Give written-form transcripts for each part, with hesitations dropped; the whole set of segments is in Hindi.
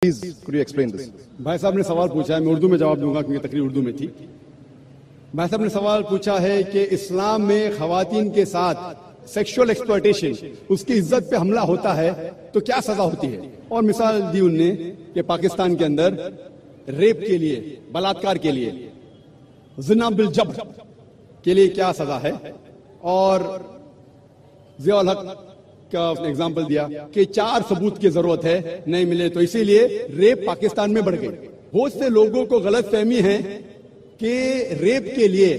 Please, could you explain this? भाई साहब ने सवाल पूछा है, मैं उर्दू में जवाब दूंगा क्योंकि तकरीर उर्दू में थी। भाई साहब ने सवाल पूछा है कि इस्लाम में खवातीन के साथ सेक्सुअल एक्सप्लॉयटेशन, उसकी इज्जत पे हमला होता है तो क्या सजा होती है। और मिसाल दी उनने कि पाकिस्तान के अंदर रेप के लिए, बलात्कार के लिए, जिना बिल जब्र के लिए क्या सजा है। और ज़ियाउल हक का उसने एग्जाम्पल दिया कि 4 सबूत की जरूरत है, नहीं मिले तो इसीलिए रेप पाकिस्तान में बढ़ गई। बहुत से लोगों को गलत फहमी है कि रेप के लिए,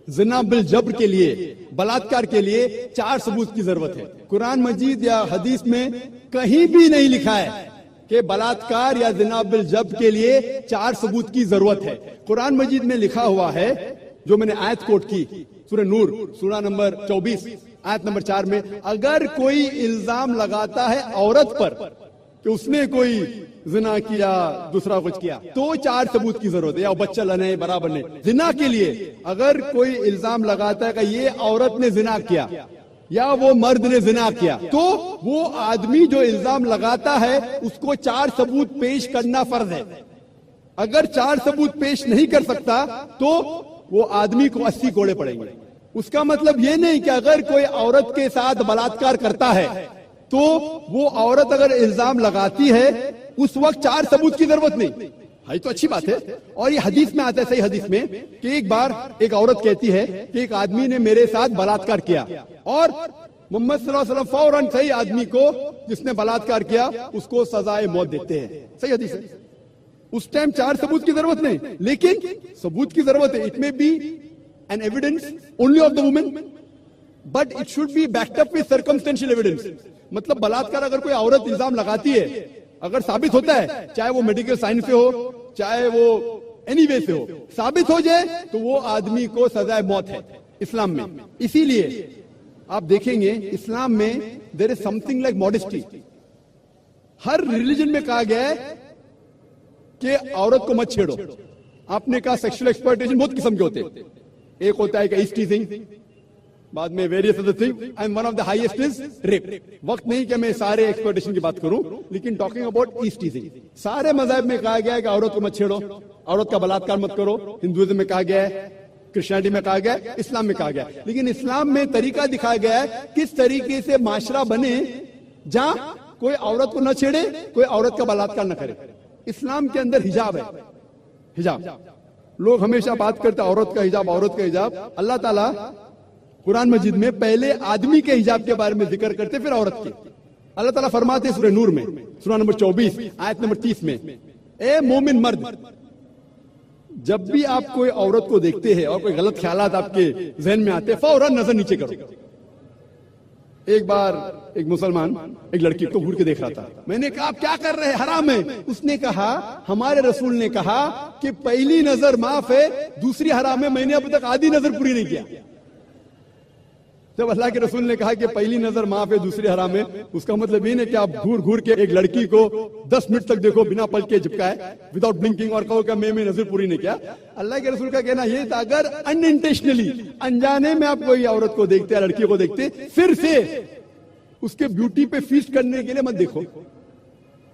जिना बिल जब्र के लिए, बलात्कार के लिए 4 सबूत की जरूरत है। कुरान मजीद या हदीस में कहीं भी नहीं लिखा है कि बलात्कार या जिना बिल जब्र के लिए 4 सबूत की जरूरत है। कुरान मजीद में लिखा हुआ है, जो मैंने आयत कोट की, सूरह नूर सूरा नंबर 24 आयत नंबर 4 में, अगर कोई इल्जाम लगाता है औरत पर कि उसने कोई जिना किया, दूसरा कुछ किया, तो 4 सबूत की जरूरत है। या बच्चा लने बराबर नहीं। जिना के लिए अगर कोई इल्जाम लगाता है कि ये औरत ने जिना किया या वो मर्द ने जिना किया, तो वो आदमी जो इल्जाम लगाता है उसको 4 सबूत पेश करना फर्ज है। अगर 4 सबूत पेश नहीं कर सकता तो वो आदमी को 80 कोड़े पड़ेंगे। उसका मतलब ये नहीं कि अगर कोई औरत के साथ बलात्कार करता है तो वो औरत अगर इल्जाम लगाती है उस वक्त 4 सबूत की जरूरत नहीं है। तो अच्छी बात है। और ये हदीस में आता है, सही हदीस में, कि एक बार एक औरत कहती है कि एक आदमी ने मेरे साथ बलात्कार किया, और मोहम्मद सल्लल्लाहु अलैहि वसल्लम फौरन सही आदमी को जिसने बलात्कार किया उसको सजाए मौत देते हैं। सही हदीस है। उस टाइम 4 सबूत की जरूरत नहीं, लेकिन सबूत की जरूरत है। It may be an evidence only of the woman, but it should be backed up with circumstantial evidence. मतलब बलात्कार अगर कोई औरत इल्जाम लगाती है, अगर साबित होता है, चाहे वो मेडिकल साइंस से हो, चाहे वो एनी वे से हो, साबित हो जाए तो वो आदमी को सजाए मौत है इस्लाम में। इसीलिए आप देखेंगे इस्लाम में there is something like modesty. हर रिलीजन में कहा गया है कि औरत को मत छेड़ो। आपने कहा सेक्सुअल एक्सप्लॉयटेशन बहुत किस्म के होते हैं। एक होता है कि ईज टीजिंग, बाद में various other thing, and one of the highest is rape. वक्त नहीं कि मैं सारे एक्सप्लॉयटेशन की बात करूं, लेकिन टॉकिंग अबाउट ईज टीजिंग, सारे मजहब में कहा गया है कि औरत को मत छेड़ो, औरत का बलात्कार मत करो। हिंदुइज्म में कहा गया है, क्रिश्चियनिटी में कहा गया है, इस्लाम में कहा गया है। लेकिन इस्लाम में तरीका दिखाया गया है किस तरीके से माशरा बने जहां कोई औरत को न छेड़े, कोई औरत का बलात्कार न करे। इस्लाम के अंदर हिजाब है। हिजाब, लोग हमेशा बात करते हैं औरत का हिजाब, औरत का हिजाब। अल्लाह ताला कुरान मजीद में पहले आदमी के हिजाब के बारे में जिक्र करते, फिर औरत के। अल्लाह ताला फरमाते सूरह नूर में सूरा नंबर 24 आयत नंबर 30 में, ए मोमिन मर्द, जब भी आप कोई औरत को देखते हैं और कोई गलत ख्यालात आपके जहन में आते हैं, फौरन नजर नीचे करो। एक बार एक मुसलमान एक लड़की को घूर के देख रहा था। मैंने कहा आप क्या कर रहे हैं, हराम है। उसने कहा हमारे रसूल ने कहा कि पहली नजर माफ है, दूसरी हराम है। मैंने अब तक आधी नजर पूरी नहीं किया। जब अल्लाह के रसूल ने कहा कि पहली नजर माफ है, दूसरी हराम है, उसका मतलब ये नहीं कि आप घूर घूर के एक लड़की को 10 मिनट तक देखो बिना पलक के झपकाए, विदाउट ब्लिंकिंग, और कहो कि मैं नजर पूरी नहीं किया। अल्लाह के रसूल का कहना ये था, अगर अनइंटेंशनली, अनजाने में आप कोई औरत को देखते हैं, लड़की को देखते, फिर से उसके ब्यूटी पे फीस्ट करने के लिए मत देखो।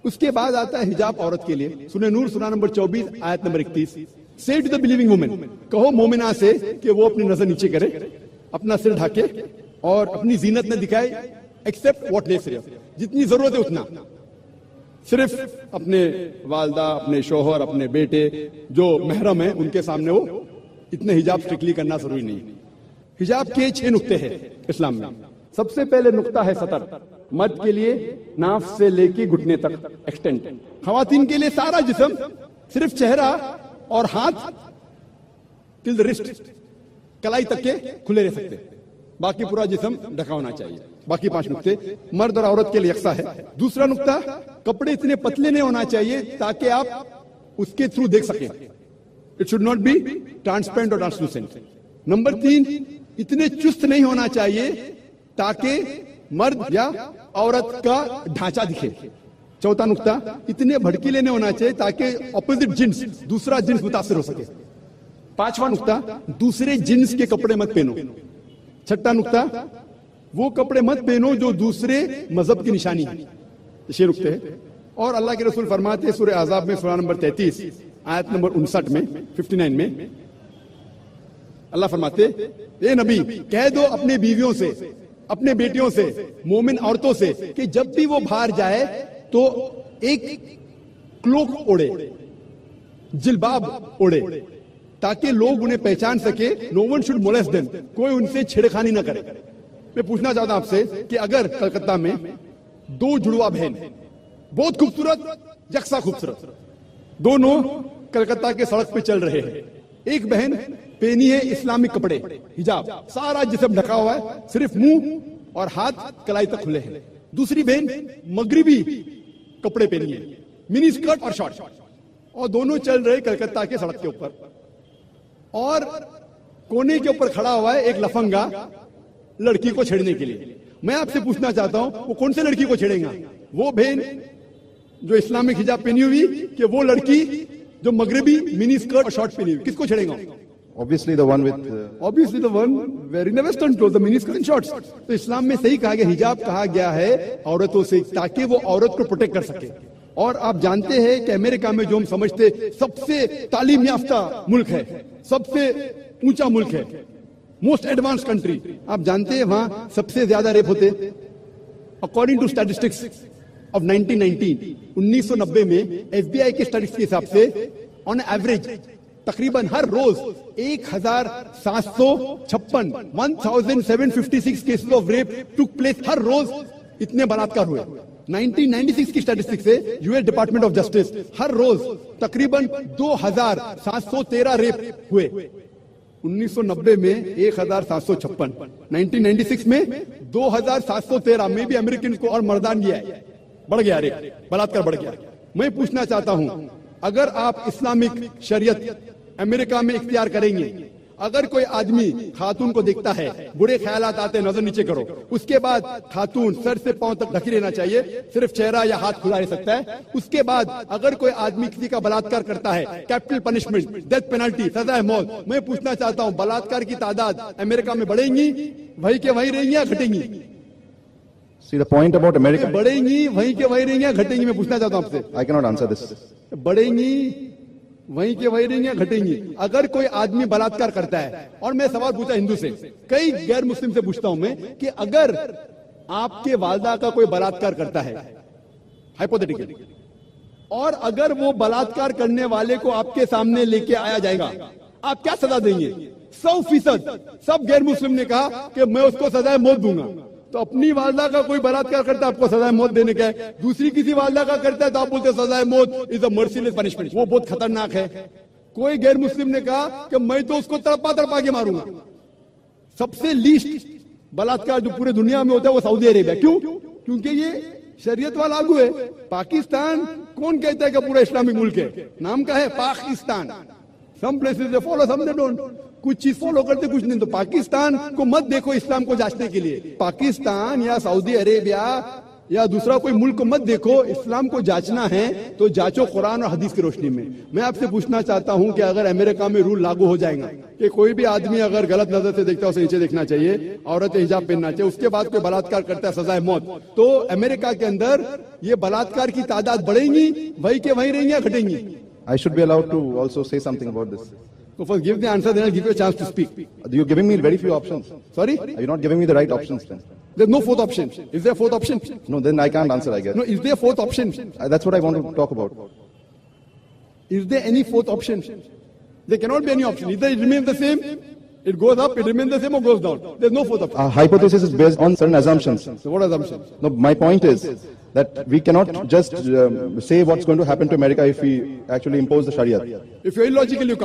उसके बाद आता है हिजाब औरत के लिए। सूरह नूर सूरा नंबर 24 आयत नंबर 31, से टू द बिलीविंग वुमेन, कहो मोमिना से कि वो अपनी नजर नीचे करे, अपना सिर ढके और अपनी जीनत न दिखाए, एक्सेप्ट व्हाट नेसेसरी, जितनी जरूरत है उतना। सिर्फ अपने वालदा, अपने शोहर, अपने बेटे जो महरम है उनके सामने वो इतने हिजाब स्ट्रिक्टली करना जरूरी नहीं। हिजाब के 6 नुक्ते हैं इस्लाम में। सबसे पहले नुक्ता है सतर। मर्द के लिए नाफ से लेके घुटने तक एक्सटेंड, खवातीन के लिए सारा जिस्म, सिर्फ चेहरा और हाथ टिल द रिस्ट, कलाई तक के खुले रह सकते, बाकी पूरा जिस्म ढका होना चाहिए। बाकी 5 नुक्ते मर्द और औरत के लिए यकसा है। दूसरा नुक्ता, कपड़े इतने पतले नहीं होना चाहिए ताकि आप उसके थ्रू देख सकें। It should not be transparent और ट्रांसलूसेंट। नंबर 3, इतने चुस्त नहीं होना चाहिए ताकि मर्द या औरत का ढांचा दिखे। चौथा नुक्ता, इतने भड़कीले नहीं होना चाहिए ताकि ऑपोजिट जिन्स, दूसरा जिन्स मुतासिर हो सके। 5वां नुक्ता, दूसरे जिन्स के कपड़े मत पहनो। 6ठा नुक्ता, वो कपड़े मत पहनो जो दूसरे मजहब की निशानी है। 6 नुक्ते हैं। और अल्लाह के रसूल फरमाते सूरह अहज़ाब में सूरह नंबर 33 आयत नंबर 59 में 59 में अल्लाह फरमाते, ए नबी कह दो अपने बीवियों से, अपने बेटियों से, मोमिन औरतों से कि जब भी वो बाहर जाए तो एक क्लोक ओढ़े, जिल्बाब ओढ़े, ताकि लोग उन्हें पहचान सके। No one should molest them, कोई उनसे छेड़खानी ना करे। मैं पूछना चाहता हूं आपसे कि अगर कलकत्ता में दो जुड़वा बहन, बहुत खूबसूरत, यकसा खूबसूरत, दोनों कलकत्ता के सड़क पे चल रहे हैं, एक बहन पहनी है इस्लामिक कपड़े, हिजाब, सारा जिस्म ढका हुआ है, सिर्फ मुंह और हाथ कलाई तक खुले हैं, दूसरी बहन मगरिबी कपड़े पहनी है, मिनी स्कर्ट और शॉर्ट, और दोनों चल रहे कलकत्ता के सड़क के ऊपर, और कोने के ऊपर खड़ा हुआ है एक लफंगा लड़की को छेड़ने के लिए। मैं आपसे पूछना चाहता हूं वो कौन से लड़की को छेड़ेगा? वो बहन जो इस्लामिक हिजाब पहनी हुई कि वो लड़की जो मगरिबी मिनी स्कर्ट और शॉर्ट पहनी हुई? किसको छेड़ेगा? Obviously the one wearing the western clothes, the mini skirt and shorts. तो इस्लाम में सही कहा गया, हिजाब कहा गया है औरतों से, ताकि वो औरत को प्रोटेक्ट कर सके। और आप जानते हैं कि अमेरिका में जो हम समझते सबसे तालीम याफ्ता मुल्क है, सबसे ऊंचा मुल्क है, मोस्ट एडवांस कंट्री, आप जानते हैं वहां सबसे ज्यादा रेप होते। अकॉर्डिंग टू स्टैटिस्टिक्स ऑफ 1990 में FBI के स्टैटिस्टिक्स के हिसाब से ऑन एवरेज तकरीबन हर रोज 1756 cases of rape took place. हर रोज इतने बलात्कार हुए। 1996 की स्टैटिस्टिक्स से यूएस डिपार्टमेंट ऑफ जस्टिस हर रोज तकरीबन 2713 रेप हुए। 1990 में 1756, 1996 में 2713 में भी अमेरिकन को और मर्दान गया है, बढ़ गया रेप, बलात्कार बढ़ गया। मैं पूछना चाहता हूं, अगर आप इस्लामिक शरीयत अमेरिका में इख्तियार करेंगे, अगर कोई आदमी खातून को देखता है, बुरे ख्यालात आते हैं, नजर नीचे करो, उसके बाद खातून सर से पांव तक ढकी रहना चाहिए, सिर्फ चेहरा या हाथ खुला रह सकता है। उसके बाद अगर कोई आदमी किसी का बलात्कार करता है, कैपिटल पनिशमेंट, डेथ पेनल्टी, सजा मौत। मैं पूछना चाहता हूं, बलात्कार की तादाद अमेरिका में बढ़ेंगी, वही के वही रहेंगी या घटेंगी? See the point about America. बढ़ेंगी, वही के वही रहेंगी या घटेंगी? मैं पूछना चाहता हूं आपसे। I cannot answer this. बढ़ेंगी, वहीं के वहीं रहेंगी या घटेंगी? अगर कोई आदमी बलात्कार करता है, और मैं सवाल पूछा हिंदू से, कई गैर मुस्लिम से पूछता हूं मैं कि अगर आपके वालदा का कोई बलात्कार करता है, हाइपोथेटिकली, और अगर वो बलात्कार करने वाले को आपके सामने लेके आया जाएगा, आप क्या सजा देंगे? 100% सब गैर मुस्लिम ने कहा कि मैं उसको सजाए मौत दूंगा। तो अपनी वालदा का कोई बलात्कार करता है, आपको सजाए मौत देने का है। दूसरी किसी वालदा का करता है तो आप बोलते हैं सजाए मौत इज अ मर्सीलेस पनिशमेंट, वो बहुत खतरनाक है। कोई गैर मुस्लिम ने कहा कि मैं तो उसको तड़पा के मारूंगा। सबसे लीस्ट बलात्कार जो पूरे दुनिया में होता है वो सऊदी अरेबिया। क्यों? क्योंकि ये शरीयत वाला लागू है। पाकिस्तान कौन कहता है कि पूरा इस्लामिक मुल्क है? नाम का है Pakistan. Some places they follow, some they don't. कुछ चीज फॉलो करते, कुछ नहीं। तो पाकिस्तान को मत देखो इस्लाम को जांचने के लिए। पाकिस्तान या सऊदी अरेबिया या दूसरा कोई मुल्क को मत देखो, इस्लाम को जांचना है तो जांचो कुरान और हदीस की रोशनी में। मैं आपसे पूछना चाहता हूं कि अगर अमेरिका में रूल लागू हो जाएगा कि कोई भी आदमी अगर गलत नजर से देखता है उसे नीचे देखना चाहिए, औरत हिजाब पहनना चाहिए, उसके बाद कोई बलात्कार करता है सजाए मौत, तो अमेरिका के अंदर ये बलात्कार की तादाद बढ़ेंगी, वही के वही रहेंगी या घटेंगी? I should be allowed to also say something about this. So first give the answer, then I'll give you a chance to speak. You're giving me very few options. Sorry? Are you not giving me the right options then? There's no fourth option. Is there a fourth option? No, then I can't answer, I guess. No, is there a fourth option? That's what I want to talk about. Is there any fourth option? There cannot be any option. Either it remains the same, it goes up, it remains the same, or goes down. There's no fourth option. Hypothesis is based on certain assumptions. So what assumption? No, my point is that we cannot just say what's going to happen to America if we actually impose the Sharia. If you're illogical, you can't.